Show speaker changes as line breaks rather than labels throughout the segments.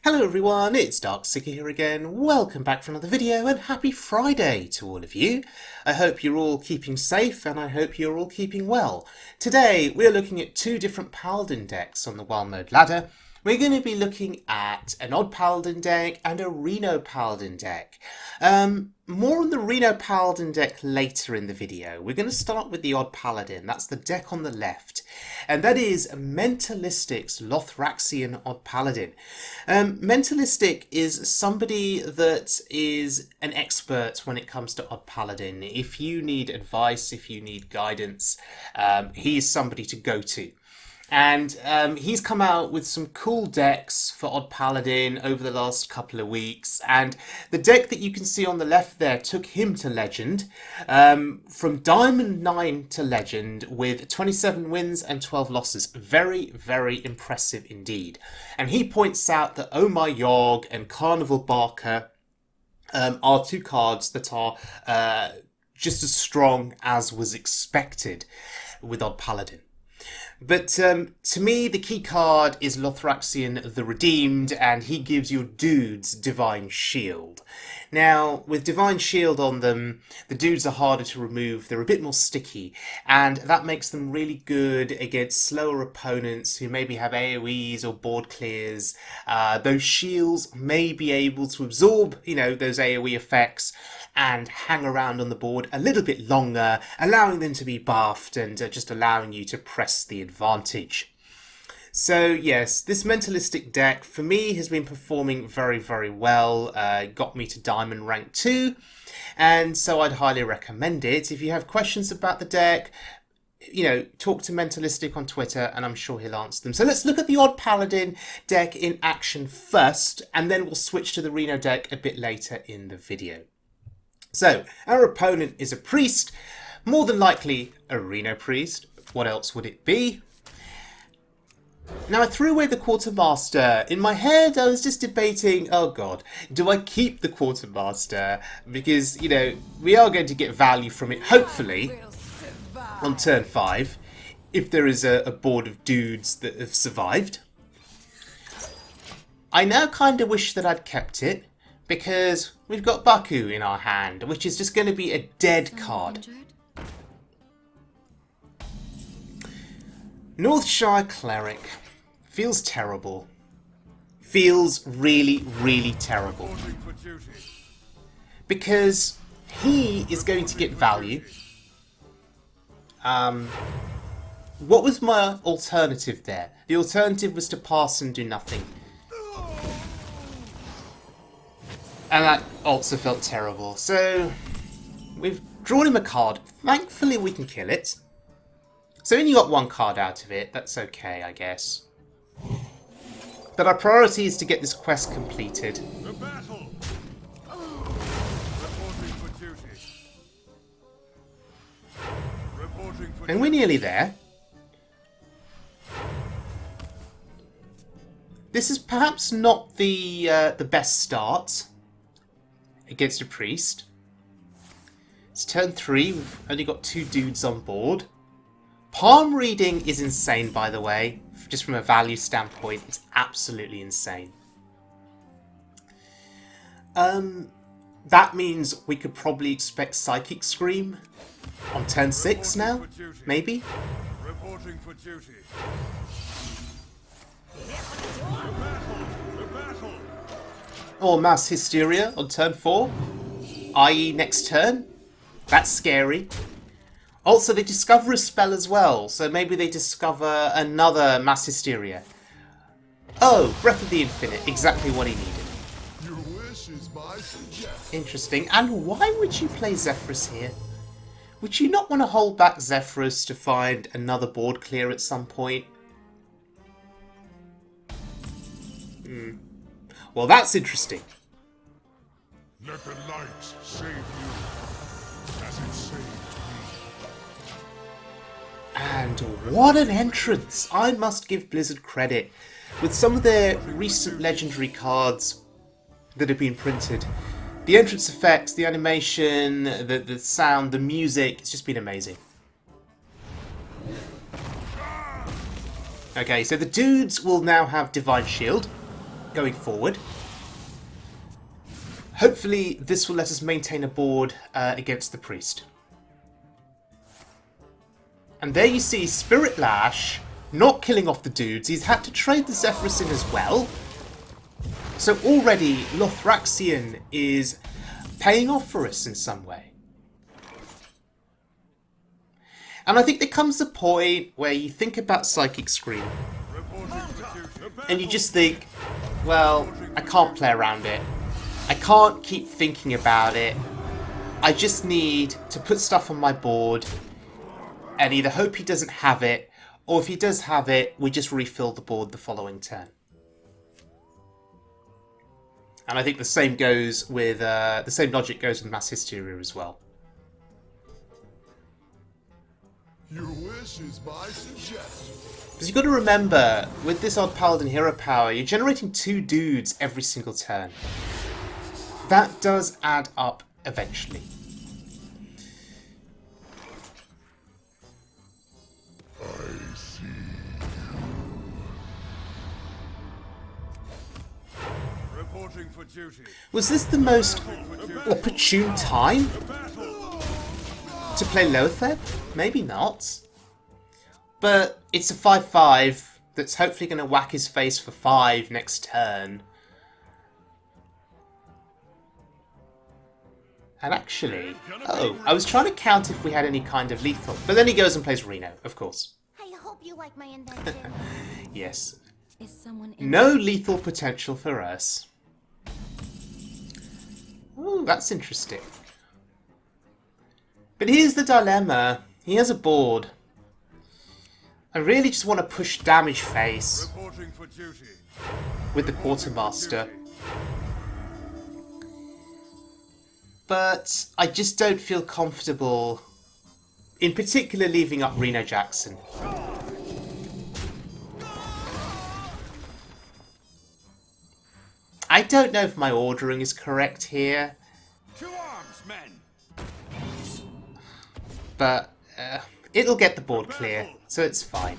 Hello everyone, it's Darkseeker here again. Welcome back for another video and happy Friday to all of you. I hope you're all keeping safe and I hope you're all keeping well. Today we're looking at two different Paladin decks on the Wild Mode ladder. We're going to be looking at an Odd Paladin deck and a Reno Paladin deck. More on the Reno Paladin deck later in the video. We're going to start with the Odd Paladin. That's the deck on the left. And that is Mentalistic's Lothraxian Odd Paladin. Mentalistic is somebody that is an expert when it comes to Odd Paladin. If you need advice, if you need guidance, he is somebody to go to. And he's come out with some cool decks for Odd Paladin over the last couple of weeks. And the deck that you can see on the left there took him to Legend. From Diamond 9 to Legend with 27 wins and 12 losses. Very, very impressive indeed. And he points out that Oh My Yogg and Carnival Barker are two cards that are just as strong as was expected with Odd Paladin. But to me, the key card is Lothraxian the Redeemed, and he gives your dudes Divine Shield. Now, with Divine Shield on them, the dudes are harder to remove, they're a bit more sticky, and that makes them really good against slower opponents who maybe have AoEs or board clears. Those shields may be able to absorb, those AoE effects, and hang around on the board a little bit longer, allowing them to be buffed and just allowing you to press the advantage. So yes, this Mentalistic deck for me has been performing very, very well. Got me to Diamond Rank 2, and so I'd highly recommend it. If you have questions about the deck, talk to Mentalistic on Twitter and I'm sure he'll answer them. So let's look at the Odd Paladin deck in action first, and then we'll switch to the Reno deck a bit later in the video. So, our opponent is a priest, more than likely a Reno priest. What else would it be? Now, I threw away the Quartermaster. In my head, I was just debating, oh god, do I keep the Quartermaster? Because, we are going to get value from it, hopefully, on turn 5, if there is a board of dudes that have survived. I now kind of wish that I'd kept it, because we've got Baku in our hand, which is just going to be a dead card. Northshire Cleric. Feels terrible. Feels really, really terrible. Because he is going to get value. What was my alternative there? The alternative was to pass and do nothing. And that also felt terrible. So, we've drawn him a card. Thankfully, we can kill it. So, we only got one card out of it. That's okay, I guess. But our priority is to get this quest completed. The battle. Reporting for duty. And we're nearly there. This is perhaps not the best start against a priest. It's turn 3, we've only got 2 dudes on board. Palm reading is insane, by the way. Just from a value standpoint, it's absolutely insane. That means we could probably expect Psychic Scream on turn 6 now, maybe? Reporting for duty. Or Mass Hysteria on turn 4, i.e. next turn. That's scary. Also, they discover a spell as well, so maybe they discover another Mass Hysteria. Oh, Breath of the Infinite, exactly what he needed. Your wish is my suggestion. Interesting. And why would you play Zephyrus here? Would you not want to hold back Zephyrus to find another board clear at some point? Well, that's interesting. Let the light save you, as it saved me. And what an entrance! I must give Blizzard credit. With some of their recent legendary cards that have been printed, the entrance effects, the animation, the sound, the music, it's just been amazing. Okay, so the dudes will now have Divine Shield. going forward. Hopefully this will let us maintain a board against the priest. And there you see Spirit Lash not killing off the dudes. He's had to trade the Zephyrus in as well. So already Lothraxion is paying off for us in some way. And I think there comes a point where you think about Psychic Scream and you just think, well, I can't play around it. I can't keep thinking about it. I just need to put stuff on my board and either hope he doesn't have it, or if he does have it, we just refill the board the following turn. And I think the same goes with the same logic goes with Mass Hysteria as well.
Your wish is my suggestion.
Because you've got to remember, with this odd Paladin hero power, you're generating 2 dudes every single turn. That does add up eventually.
I see.
Reporting for duty.
Was this the most opportune time to play Lothar? Maybe not. But it's a 5-5 that's hopefully going to whack his face for 5 next turn. And actually... Oh, I was trying to count if we had any kind of lethal. But then he goes and plays Reno, of course.
I hope you like my invention.
Yes.
Is someone in
No lethal potential for us. Oh, that's interesting. But here's the dilemma. He has a board. I really just want to push damage face
Reporting for duty.
with the Quartermaster. But I just don't feel comfortable, in particular, leaving up Reno Jackson. I don't know if my ordering is correct here,
To arms, men!
but it'll get the board clear, so it's fine.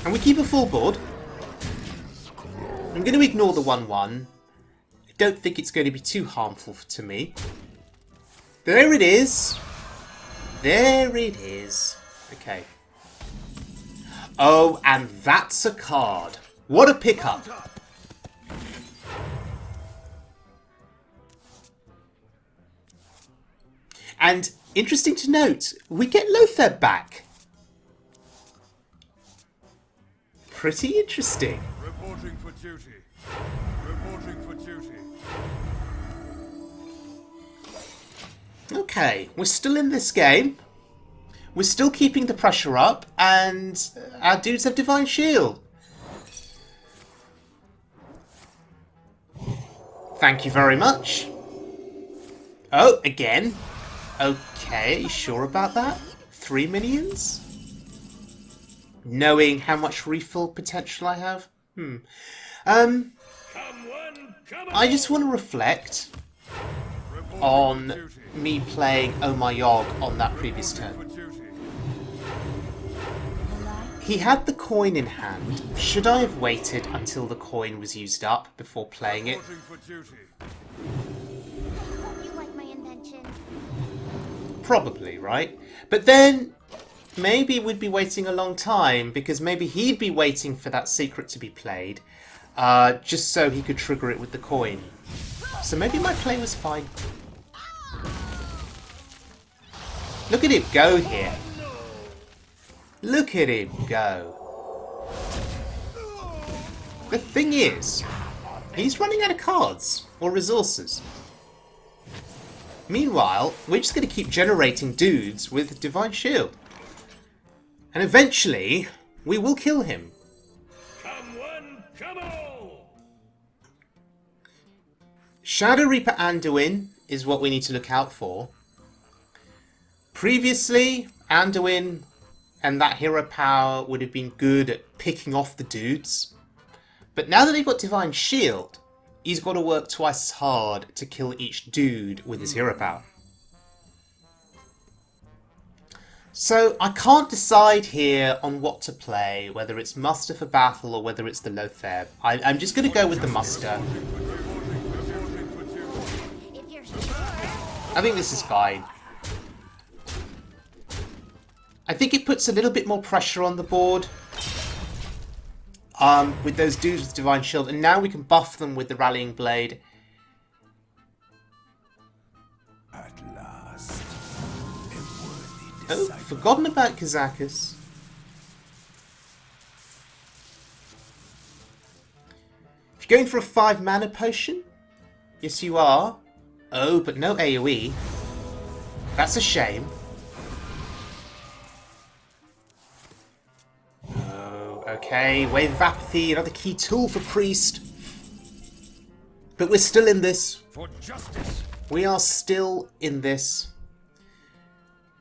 And we keep a full board. I'm going to ignore the 1-1. I don't think it's going to be too harmful to me. There it is. There it is. Okay. Oh, and that's a card. What a pickup. And interesting to note, we get Lothar back. Pretty interesting.
Reporting for duty. Reporting for duty.
Okay, we're still in this game. We're still keeping the pressure up, and our dudes have Divine Shield. Thank you very much. Oh, again. Okay, are you sure about that? 3 minions? Knowing how much refill potential I have? I just want to reflect on me playing Oh My Yogg on that previous turn. He had the coin in hand. Should I have waited until the coin was used up before playing it?
Reporting for duty.
I hope you like my invention.
Probably, right? But then maybe we'd be waiting a long time, because maybe he'd be waiting for that secret to be played, just so he could trigger it with the coin. So maybe my play was fine. Look at him go here. Look at him go. The thing is, he's running out of cards or resources. Meanwhile, we're just going to keep generating dudes with Divine Shield. And eventually, we will kill him.
Come one, come all!
Shadow Reaper Anduin is what we need to look out for. Previously, Anduin and that hero power would have been good at picking off the dudes. But now that he's got Divine Shield, he's got to work twice as hard to kill each dude with his hero power. So I can't decide here on what to play, whether it's muster for battle or whether it's the Lothar. I'm just going to go with the muster.
If you're sure.
I think this is fine. I think it puts a little bit more pressure on the board with those dudes with Divine Shield, and now we can buff them with the Rallying Blade.
At last, a worthy
Oh,
disciple.
forgotten about Kazakus. If you're going for a 5 mana potion, yes you are. Oh, but no AoE. That's a shame. Oh, okay. Wave of Apathy, another key tool for Priest. But we're still in this.
For justice.
We are still in this.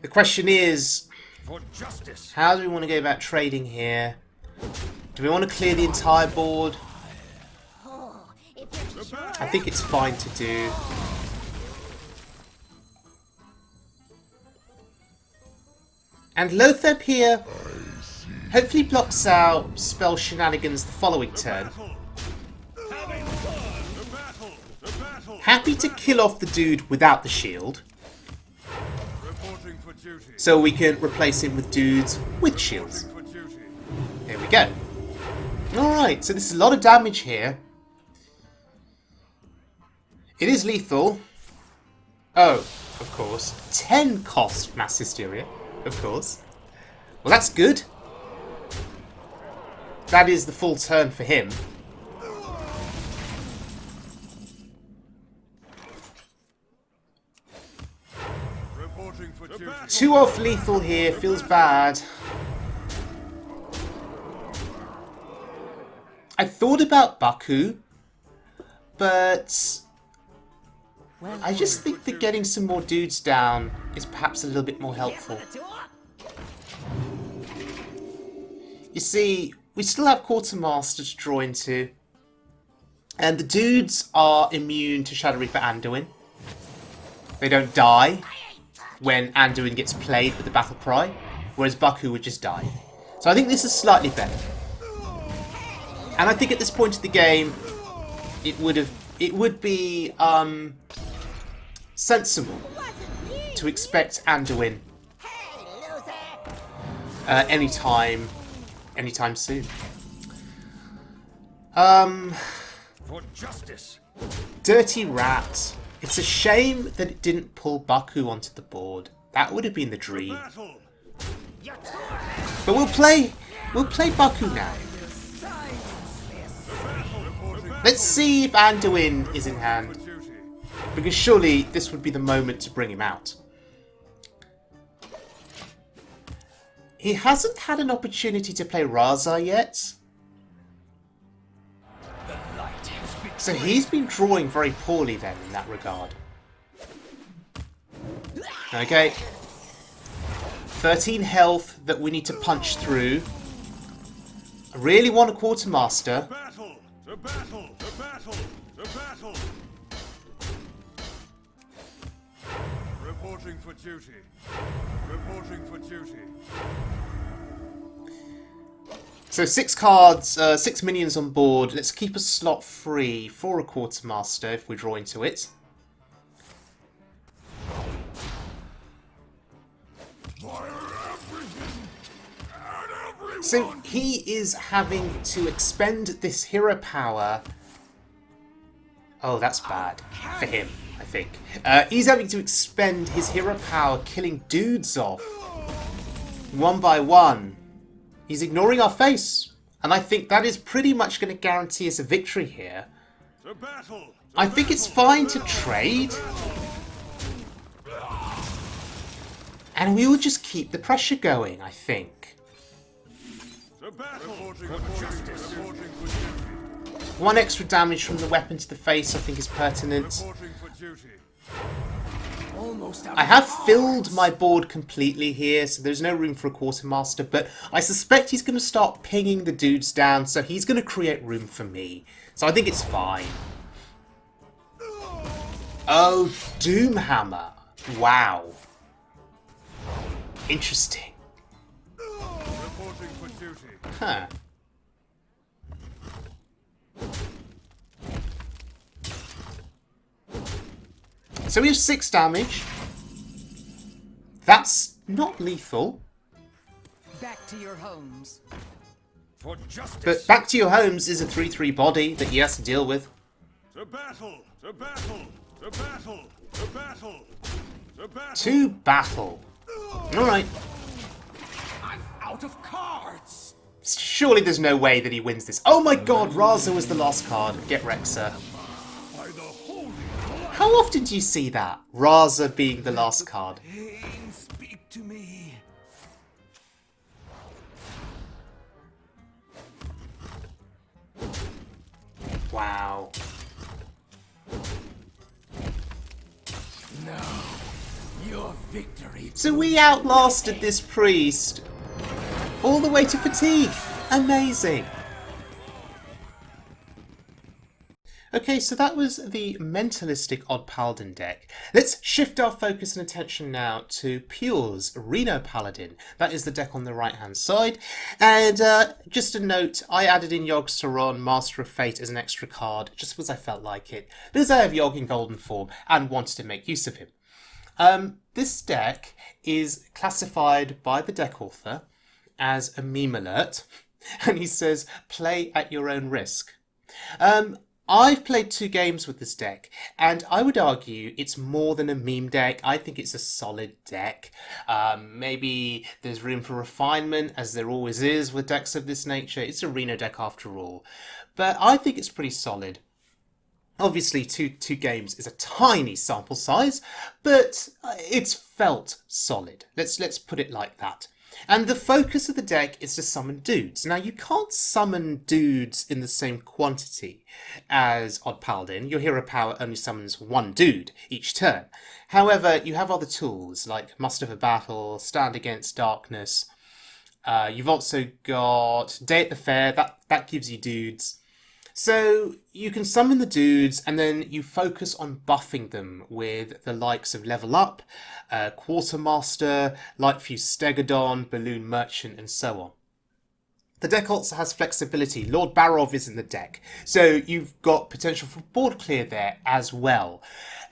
The question is,
For justice.
how do we want to go about trading here? Do we want to clear the entire board?
Oh, if you're sure.
I think it's fine to do. And Lothar here hopefully blocks out spell shenanigans the following turn.
Having fun. The battle. The battle.
Happy to kill off the dude without the shield,
Reporting for duty.
so we can replace him with dudes with shields.
For duty.
There we go. Alright, so this is a lot of damage here. It is lethal. Oh, of course. 10 cost Mass Hysteria, of course. Well, that's good. That is the full turn for him.
Reporting for duty.
2 off lethal here, feels bad. I thought about Baku, but I just think that getting some more dudes down is perhaps a little bit more helpful. You see, we still have Quartermaster to draw into, and the dudes are immune to Shadow Reaper Anduin. They don't die when Anduin gets played with the Battle Cry, whereas Baku would just die. So I think this is slightly better. And I think at this point of the game, it would be sensible to expect Anduin anytime soon.
For justice.
Dirty Rat. It's a shame that it didn't pull Baku onto the board. That would have been the dream.
Battle.
But we'll play Baku now. Let's see if Anduin is in hand,
Duty.
because surely this would be the moment to bring him out. He hasn't had an opportunity to play Raza yet, so he's been drawing very poorly then in that regard. Okay. 13 health that we need to punch through. I really want a Quartermaster.
Battle. The battle. The battle. The battle. Reporting for duty. Reporting for duty.
So 6 cards, 6 minions on board. Let's keep a slot free for a Quartermaster if we draw into it. So he is having to expend this hero power. Oh, that's bad for him, I think. He's having to expend his hero power killing dudes off one by one. He's ignoring our face, and I think that is pretty much going to guarantee us a victory here.
The battle.
I think it's fine to trade, and we will just keep the pressure going, I think.
The battle. Reporting for justice. Reporting for duty.
1 extra damage from the weapon to the face I think is pertinent.
Reporting for duty.
I have filled my board completely here, so there's no room for a Quartermaster, but I suspect he's going to start pinging the dudes down, so he's going to create room for me. So I think it's fine. Oh, Doomhammer. Wow. Interesting.
Reporting for duty.
Huh. So we have 6 damage. That's not lethal.
Back to your homes.
For justice.
But Back to Your Homes is a 3/3 body that he has to deal with.
To battle. To battle. To battle. To battle. To battle.
To battle. Alright.
I'm out of cards.
Surely there's no way that he wins this. Oh my god, Raza was the last card. Get Rexer.
By the holy
How often do you see that? Raza being the last card.
Pain, speak to me.
Wow.
No. Your victory.
So we outlasted this priest all the way to fatigue. Amazing. Okay, so that was the Mentalistic Odd Paladin deck. Let's shift our focus and attention now to Pure's Reno Paladin. That is the deck on the right-hand side. And just a note, I added in Yogg Saron, Master of Fate, as an extra card, just because I felt like it, because I have Yogg in golden form and wanted to make use of him. This deck is classified by the deck author as a meme alert, and he says, play at your own risk. I've played 2 games with this deck, and I would argue it's more than a meme deck. I think it's a solid deck. Maybe there's room for refinement, as there always is with decks of this nature. It's a Reno deck after all. But I think it's pretty solid. Obviously, two games is a tiny sample size, but it's felt solid. Let's put it like that. And the focus of the deck is to summon dudes. Now, you can't summon dudes in the same quantity as Odd Paladin. Your hero power only summons 1 dude each turn. However, you have other tools like Muster for Battle, Stand Against Darkness. You've also got Day at the Fair. That gives you dudes. So you can summon the dudes and then you focus on buffing them with the likes of Level Up, Quartermaster, Lightfuse Stegodon, Balloon Merchant, and so on. The deck also has flexibility. Lord Barov is in the deck, so you've got potential for board clear there as well.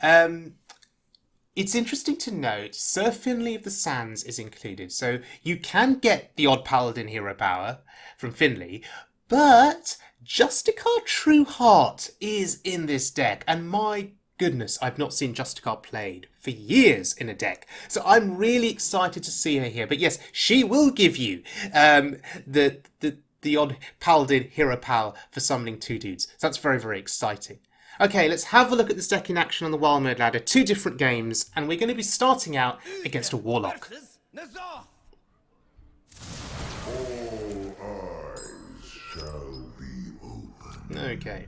It's interesting to note, Sir Finley of the Sands is included, so you can get the Odd Paladin hero power from Finley, but Justicar True Heart is in this deck, and my goodness, I've not seen Justicar played for years in a deck, so I'm really excited to see her here. But yes, she will give you the Odd Paladin hero power for summoning 2 dudes, so that's very, very exciting. Okay, let's have a look at this deck in action on the Wild Mode ladder. 2 different games, and we're going to be starting out against a Warlock. Okay.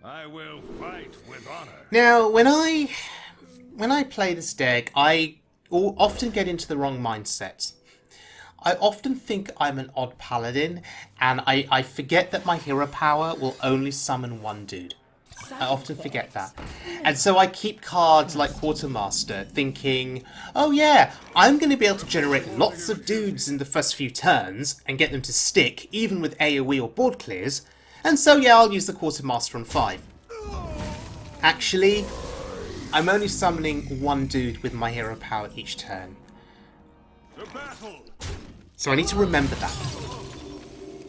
I will fight with honor.
Now, when I play this deck, I often get into the wrong mindset. I often think I'm an Odd Paladin, and I forget that my hero power will only summon 1 dude. I often forget that. And so I keep cards like Quartermaster thinking, oh yeah, I'm going to be able to generate lots of dudes in the first few turns and get them to stick, even with AoE or board clears. And so, yeah, I'll use the Quartermaster on 5. Actually, I'm only summoning 1 dude with my hero power each turn. So I need to remember that.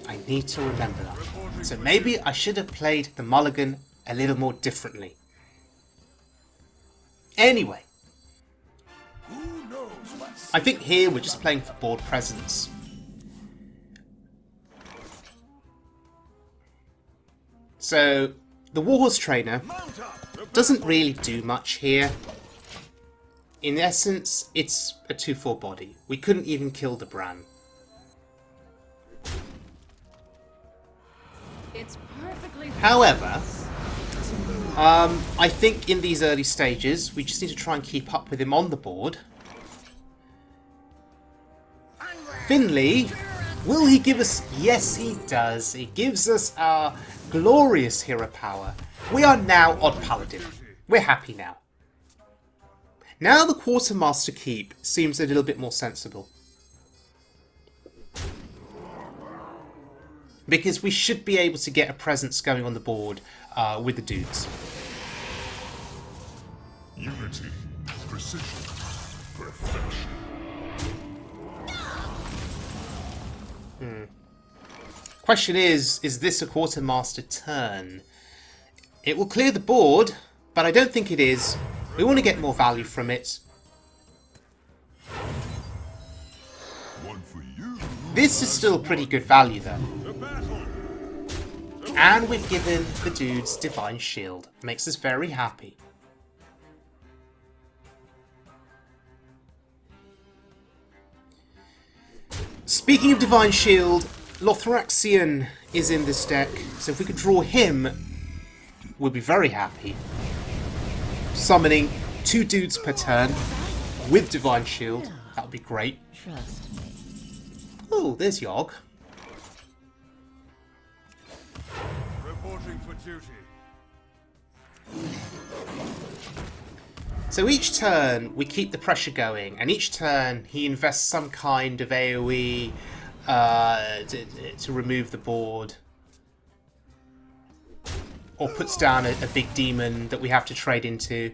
I need to remember that. So maybe I should have played the mulligan a little more differently. Anyway, I think here we're just playing for board presence. So, the Warhorse Trainer doesn't really do much here. In essence, it's a 2/4 body. We couldn't even kill the Bran.
It's perfectly.
However, I think in these early stages, we just need to try and keep up with him on the board. Finley, will he give us... Yes, he does. He gives us our glorious hero power. We are now Odd Paladin. We're happy now. Now the Quartermaster Keep seems a little bit more sensible. Because we should be able to get a presence going on the board with the dudes.
Unity, precision, perfection.
Question is this a Quartermaster turn? It will clear the board, but I don't think it is. We want to get more value from it.
One for you.
This is still pretty good value though. And we've given the dudes Divine Shield. Makes us very happy. Speaking of Divine Shield, Lothraxion is in this deck, so if we could draw him, we'll be very happy. Summoning 2 dudes per turn with Divine Shield, that would be great.
Trust me.
Oh, there's Yogg.
Reporting for duty.
So each turn we keep the pressure going, and each turn he invests some kind of AoE to remove the board. Or puts down a big demon that we have to trade into.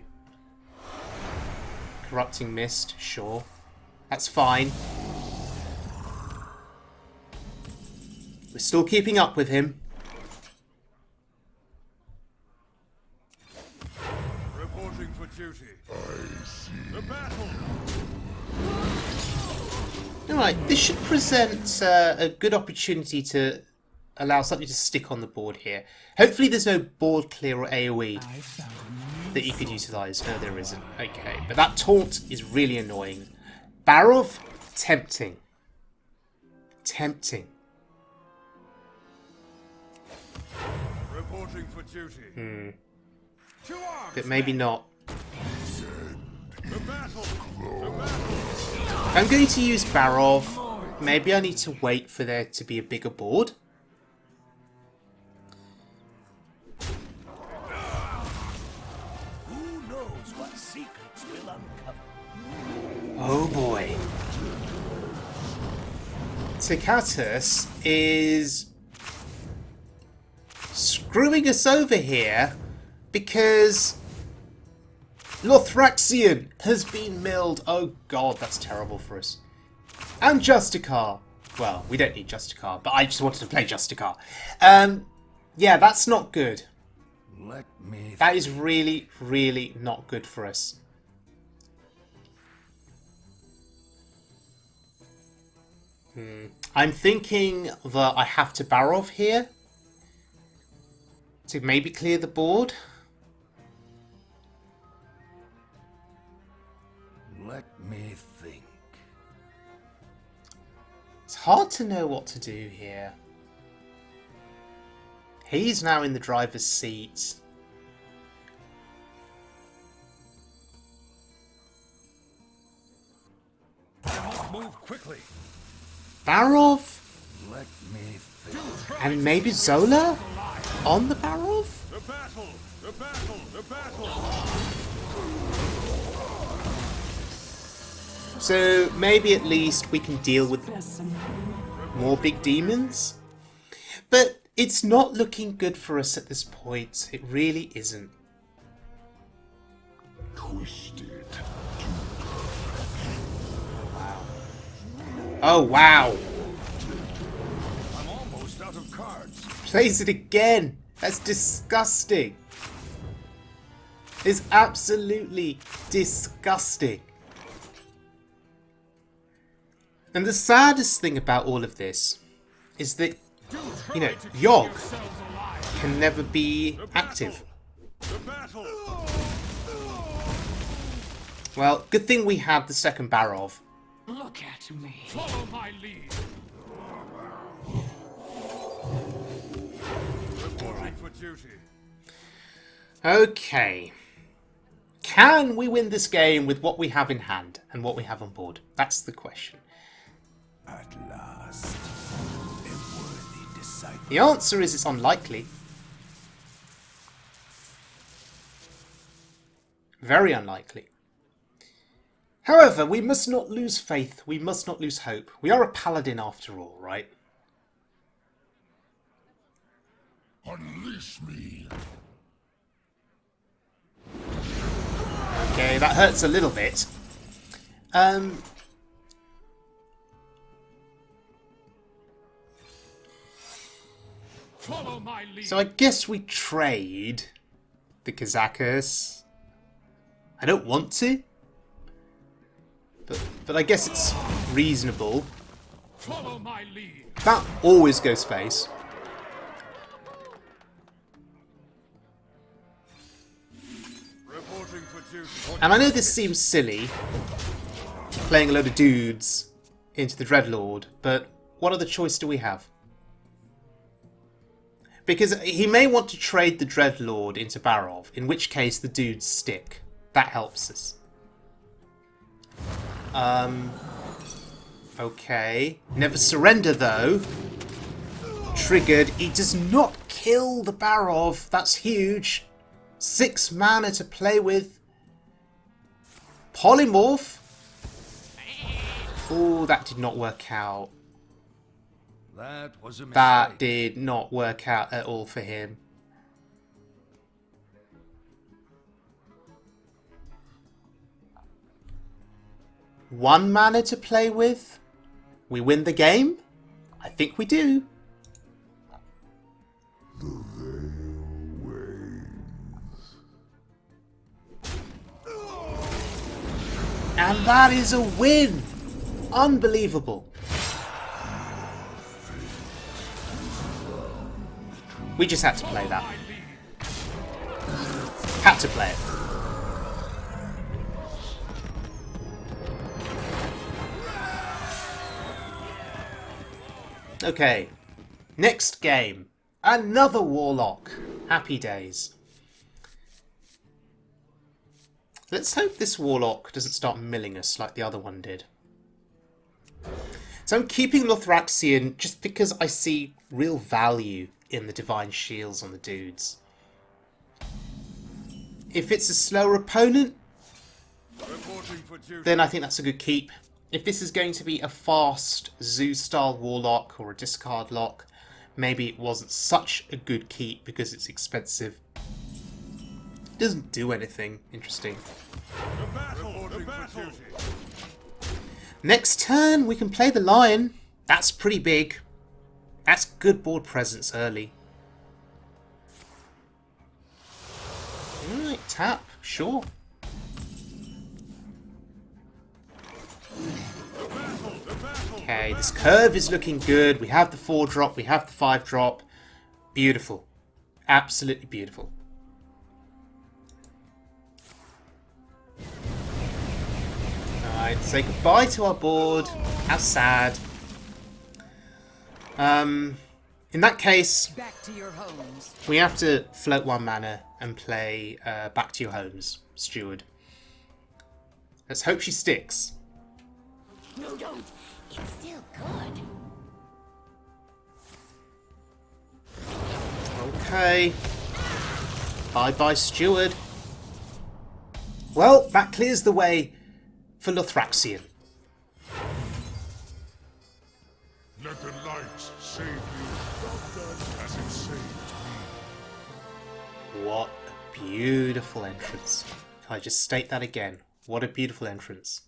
Corrupting Mist, sure. That's fine. We're still keeping up with him.
Reporting for duty.
I see.
The battle.
Alright, this should present a good opportunity to allow something to stick on the board here. Hopefully there's no board clear or AoE that you could utilise. No, there isn't. Okay, but that taunt is really annoying. Barov, tempting. Tempting.
Reporting for duty. To arms.
But maybe not.
The battle. The battle.
If I'm going to use Barov, maybe I need to wait for there to be a bigger board.
Who knows what secrets will uncover?
Oh boy. Tickatus is screwing us over here because Lothraxion has been milled. Oh god, that's terrible for us. And Justicar. Well, we don't need Justicar, but I just wanted to play Justicar. Yeah, that's not good.
Let me.
That is really, really not good for us. I'm thinking that I have to Barov here to maybe clear the board.
Let me think.
It's hard to know what to do here. He's now in the driver's seat.
I must move quickly.
Barov?
Let me think.
And maybe Zola? On the Barov?
The battle. The battle. The battle.
So maybe at least we can deal with more big demons? But it's not looking good for us at this point. It really isn't.
Twisted.
Oh wow!
I'm almost out of cards.
Plays it again! That's disgusting! It's absolutely disgusting! And the saddest thing about all of this is that, you know, Yogg can never be active.
The battle.
Well, good thing we have the second Barov.
Look at me.
Follow my lead.
Reporting for duty.
Okay. Can we win this game with what we have in hand and what we have on board? That's the question.
At last, a worthy disciple.
The answer is it's unlikely. Very unlikely. However, we must not lose faith. We must not lose hope. We are a paladin after all, right?
Unleash me.
Okay, that hurts a little bit.
Follow my lead.
So I guess we trade the Kazakus. I don't want to, but I guess it's reasonable.
Follow my lead.
That always goes space.
Reporting for duty.
And I know this seems silly, playing a load of dudes into the Dreadlord, but what other choice do we have? Because he may want to trade the Dreadlord into Barov, in which case the dudes stick. That helps us. Okay. Never surrender, though. Triggered. He does not kill the Barov. That's huge. 6 mana to play with. Polymorph. Oh, that did not work out.
That was a mistake.
That did not work out at all for him. One mana to play with. We win the game? I think we do. And that is a win! Unbelievable. We just had to play that. Had to play it. Okay. Next game. Another Warlock. Happy days. Let's hope this Warlock doesn't start milling us like the other one did. So I'm keeping Lothraxion just because I see real value in the Divine Shields on the dudes. If it's a slower opponent,
Reporting for duty.
then I think that's a good keep. If this is going to be a fast Zoo-style Warlock or a discard lock, maybe it wasn't such a good keep because it's expensive. Doesn't do anything interesting.
The battle. The battle.
Next turn, we can play the Lion. That's pretty big. That's good board presence early. Alright, tap. Sure. Okay, this curve is looking good. We have the 4-drop, we have the 5-drop. Beautiful. Absolutely beautiful. Alright, say goodbye to our board. How sad. In that case,
Back to your homes.
we have to float 1 mana and play Back to Your Homes, Steward. Let's hope she sticks.
No, don't. It's still good.
Okay. Bye-bye, Steward. Well, that clears the way for Lothraxion.
Let the light save you, as it saved me.
What a beautiful entrance. Can I just state that again? What a beautiful entrance.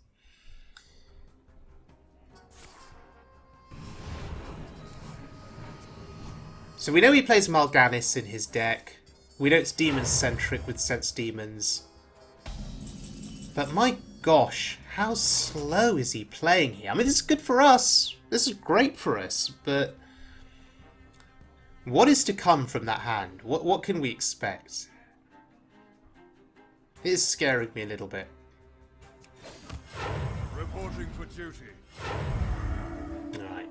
So we know he plays Mal'Ganis in his deck. We know it's demon-centric with Sense Demons. But my gosh, how slow is he playing here? I mean, this is good for us. This is great for us, but what is to come from that hand? What can we expect? It is scaring me a little bit.
Reporting for duty.
Alright.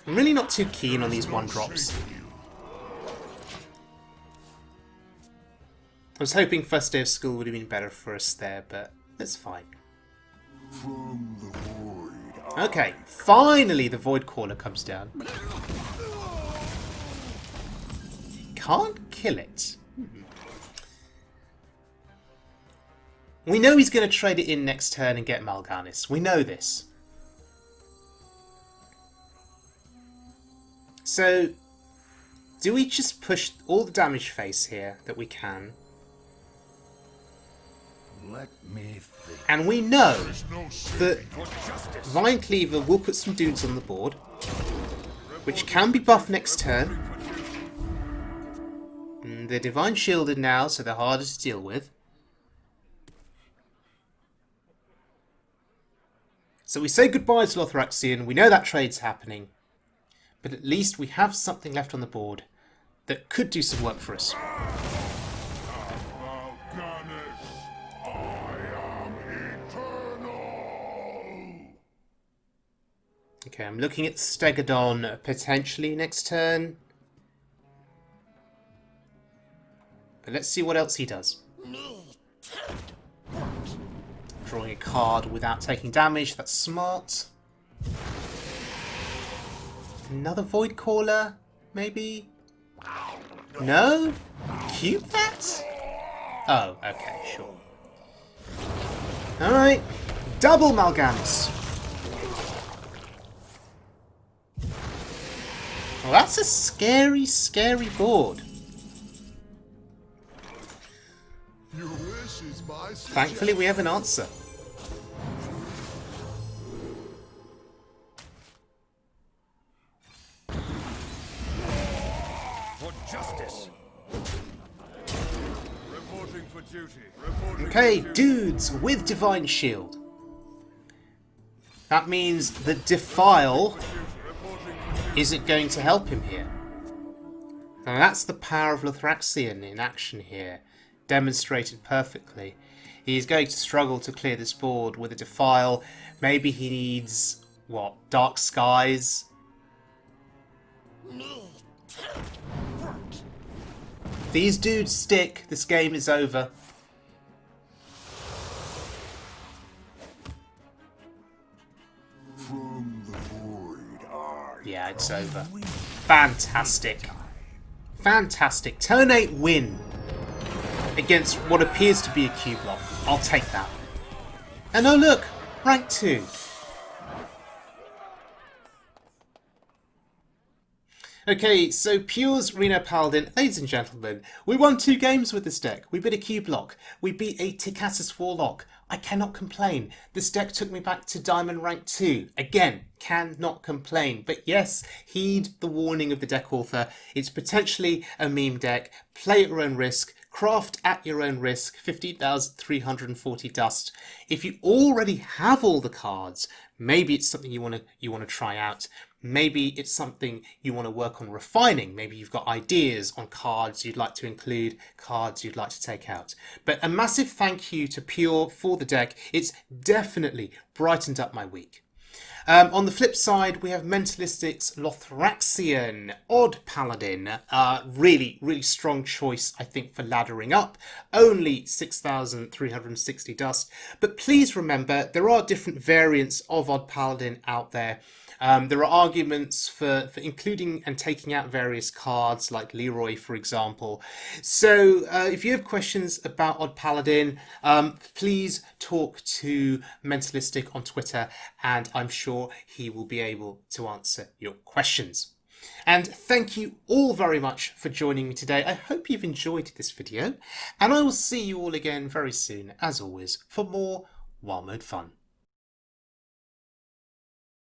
I'm really not too keen on these 1-drops. I was hoping first day of school would have been better for us there, but that's fine.
From the void.
Okay, finally the Void Caller comes down. can't kill it. We know he's going to trade it in next turn and get Mal'Ganis. We know this. So, do we just push all the damage face here that we can?
Let me think.
And we know
No
that Vine Cleaver will put some dudes on the board, which can be buffed next turn. And they're Divine Shielded now, so they're harder to deal with. So we say goodbye to Lothraxion. We know that trade's happening. But at least we have something left on the board that could do some work for us.
Mal'Ganis, I am eternal!
Okay, I'm looking at Stegodon potentially next turn. But let's see what else he does. Drawing a card without taking damage, that's smart. Another Void Caller, maybe? No? Cube that? Oh, okay, sure. Alright, double Mal'Ganis. Well, that's a scary, scary board.
Your wish is my suggestion.
Thankfully, we have an answer.
For justice.
Reporting for duty. Reporting
Okay,
for duty.
dudes with Divine Shield. That means the Defile isn't going to help him here. Now that's the power of Lothraxion in action here, demonstrated perfectly. He's going to struggle to clear this board with a Defile. Maybe he needs, what, Dark Skies? These dudes stick, this game is over.
From the void,
Yeah, it's over. Fantastic. Fantastic. Turn 8 win against what appears to be a Cubelock. I'll take that. And oh look, rank 2. Okay, so Pure's Reno Paladin, ladies and gentlemen, we won 2 games with this deck. We beat a Cubelock. We beat a Tickatus Warlock. I cannot complain. This deck took me back to Diamond rank 2. Again, cannot complain. But yes, heed the warning of the deck author. It's potentially a meme deck. Play at your own risk. Craft at your own risk. 15,340 dust. If you already have all the cards, maybe it's something you want to try out. Maybe it's something you want to work on refining. Maybe you've got ideas on cards you'd like to include, cards you'd like to take out. But a massive thank you to Pure for the deck. It's definitely brightened up my week. On the flip side, we have Mentalistic's Lothraxion, Odd Paladin. Really, really strong choice, I think, for laddering up. Only 6,360 dust. But please remember, there are different variants of Odd Paladin out there. There are arguments for including and taking out various cards, like Leroy, for example. So if you have questions about Odd Paladin, please talk to Mentalistic on Twitter, and I'm sure he will be able to answer your questions. And thank you all very much for joining me today. I hope you've enjoyed this video, and I will see you all again very soon, as always, for more Wild Mode fun.